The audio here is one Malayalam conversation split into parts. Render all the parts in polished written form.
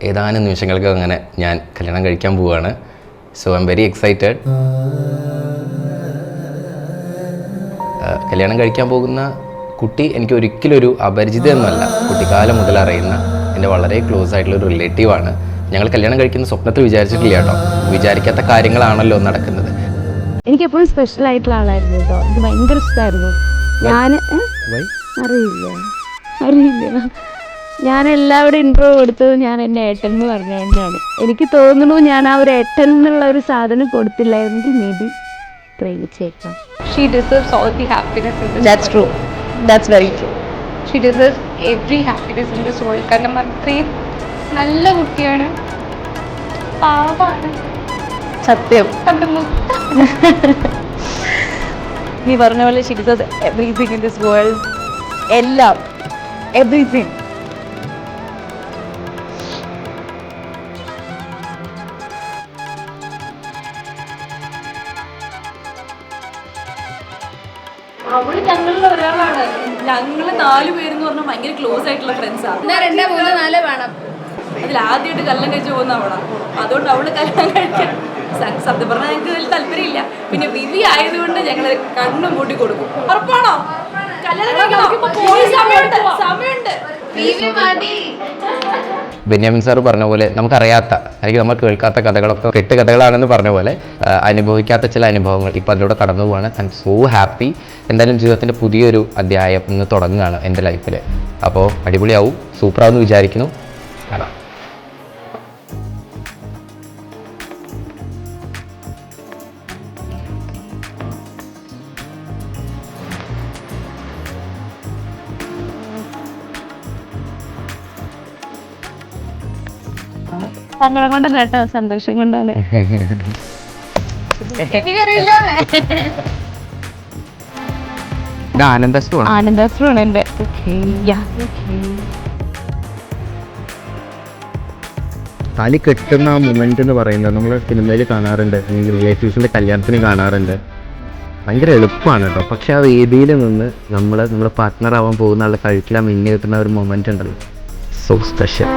ഏതാനും നിമിഷങ്ങൾക്ക് അങ്ങനെ ഞാൻ കല്യാണം കഴിക്കാൻ പോവുകയാണ്. So I am very excited. കല്യാണം കഴിക്കാൻ പോകുന്ന കുട്ടി എനിക്ക് ഒരിക്കലും ഒരു അപരിചിതയൊന്നുമല്ല. കുട്ടിക്കാലം മുതൽ അറിയുന്ന എൻ്റെ വളരെ ക്ലോസ് ആയിട്ടുള്ള ഒരു റിലേറ്റീവാണ്. ഞങ്ങൾ കല്യാണം കഴിക്കുന്ന സ്വപ്നത്തിൽ വിചാരിച്ചിട്ടില്ല കേട്ടോ. വിചാരിക്കാത്ത കാര്യങ്ങളാണല്ലോ നടക്കുന്നത്. എനിക്ക് എപ്പോഴും സ്പെഷ്യൽ ആയിട്ടുള്ള ആളായിരുന്നു കേട്ടോ. എനിക്ക് ഭയങ്കര ഇഷ്ടമായിരുന്നു. അറിയില്ല ഞാൻ എല്ലാവരും ഇൻട്രോ കൊടുത്തത് ഞാൻ എൻ്റെ ഏട്ടൻ എന്ന് പറഞ്ഞുകൊണ്ടാണ്. എനിക്ക് തോന്നുന്നു ഞാൻ ആ ഒരു ഏട്ടൻ എന്നുള്ള ഒരു സാധനം കൊടുത്തില്ലായിരുന്നെങ്കിൽ മേ ബി പ്രേമിച്ചേക്കാം. She deserves all the happiness in this That's true. That's very true. She deserves every happiness in this world. കാരണം അത്രയും നല്ല കുട്ടിയാണ്, പാവമാണ്. സത്യം. കണ്ടു നീ പറഞ്ഞ പോലെ she deserves everything in this world. എല്ലാം, everything. അവള് ഞങ്ങളിൽ ഒരാളാണ്. ഞങ്ങള് 4 പേരെന്ന് പറഞ്ഞാൽ ഭയങ്കര ക്ലോസ് ആയിട്ടുള്ള ഫ്രണ്ട്സാണ്. 2, 3, 4 വേണം. അതിൽ ആദ്യമായിട്ട് കല്യാണം കഴിച്ച് പോകുന്ന അവളാണ്. അതുകൊണ്ട് അവള് കല്യാണം കഴിക്കാൻ സത്യം പറഞ്ഞാൽ ഞങ്ങൾക്ക് വലിയ താല്പര്യമില്ല. പിന്നെ വിധി ആയതുകൊണ്ട് ഞങ്ങള് കണ്ണും കൂട്ടി കൊടുക്കും. ഉറപ്പാണോ? കല്യാണം സമയമുണ്ട്. ബെന്യാമിൻ സാറ് പറഞ്ഞ പോലെ നമുക്കറിയാത്ത അല്ലെങ്കിൽ നമ്മൾ കേൾക്കാത്ത കഥകളൊക്കെ കെട്ടുകഥകളാണെന്ന് പറഞ്ഞ പോലെ അനുഭവിക്കാത്ത ചില അനുഭവങ്ങൾ ഇപ്പോൾ അതിലൂടെ കടന്നു പോവാണ്. I M so happy. എന്തായാലും ജീവിതത്തിൻ്റെ പുതിയൊരു അധ്യായം ഇന്ന് തുടങ്ങുകയാണ് എൻ്റെ ലൈഫിൽ. അപ്പോൾ അടിപൊളിയാവും, സൂപ്പറാവുമെന്ന് വിചാരിക്കുന്നു. കാണാം. സങ്കടം കൊണ്ടല്ല കേട്ടോ, സന്തോഷം കൊണ്ടാണ്. ആനന്ദാശ്രുവാണ് എൻ്റെ. താലി കെട്ടുന്ന ആ മൊമെന്റ് എന്ന് പറയുന്നത് നമ്മൾ സിനിമയിൽ കാണാറുണ്ട്, അല്ലെങ്കിൽ റിലേറ്റീവ്സിൻ്റെ കല്യാണത്തിന് കാണാറുണ്ട്. ഭയങ്കര എളുപ്പമാണ് കേട്ടോ. പക്ഷെ ആ വേദിയിൽ നിന്ന് നമ്മുടെ പാർട്ട്ണർ ആവാൻ പോകുന്ന ആളുടെ കഴുത്തിൽ ആ മിന്നി കിട്ടുന്ന ഒരു മൊമെന്റ് ഉണ്ടല്ലോ, സോ സ്പെഷ്യൽ.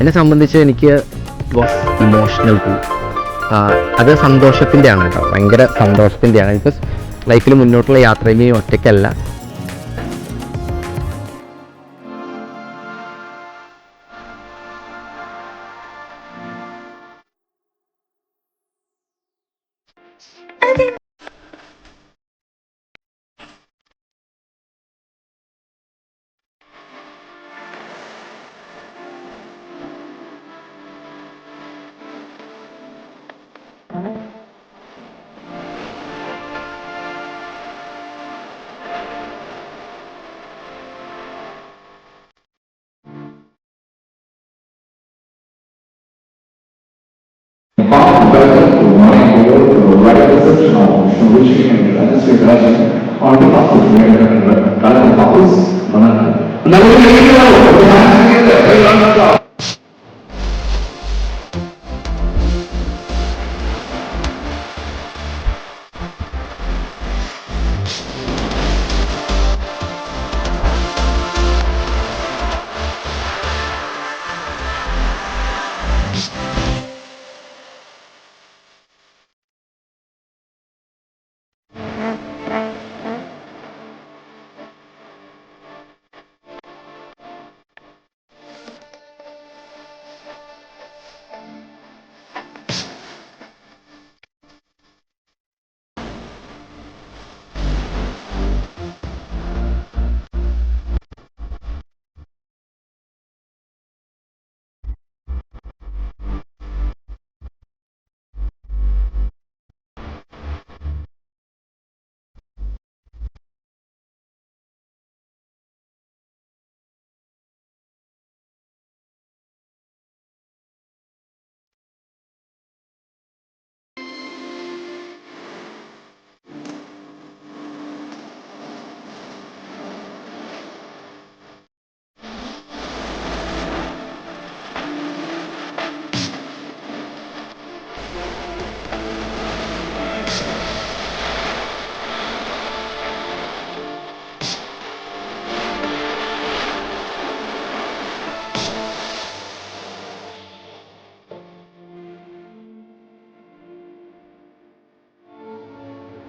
എന്നെ സംബന്ധിച്ച് എനിക്ക് വാസ് ഇമോഷണൽ ടു. അത് സന്തോഷത്തിൻ്റെയാണ് കേട്ടോ, ഭയങ്കര സന്തോഷത്തിൻ്റെയാണ്. ബിക്കോസ് ലൈഫിൽ മുന്നോട്ടുള്ള യാത്രയിൽ ഒറ്റയ്ക്കല്ല.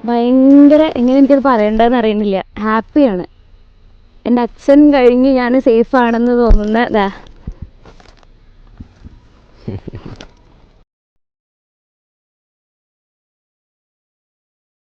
ഭയങ്കര എങ്ങനെ എനിക്കത് പറയേണ്ടതെന്ന് അറിയുന്നില്ല. ഹാപ്പിയാണ്. എൻ്റെ അച്ഛൻ കഴിഞ്ഞ് ഞാൻ സേഫ് ആണെന്ന് തോന്നുന്ന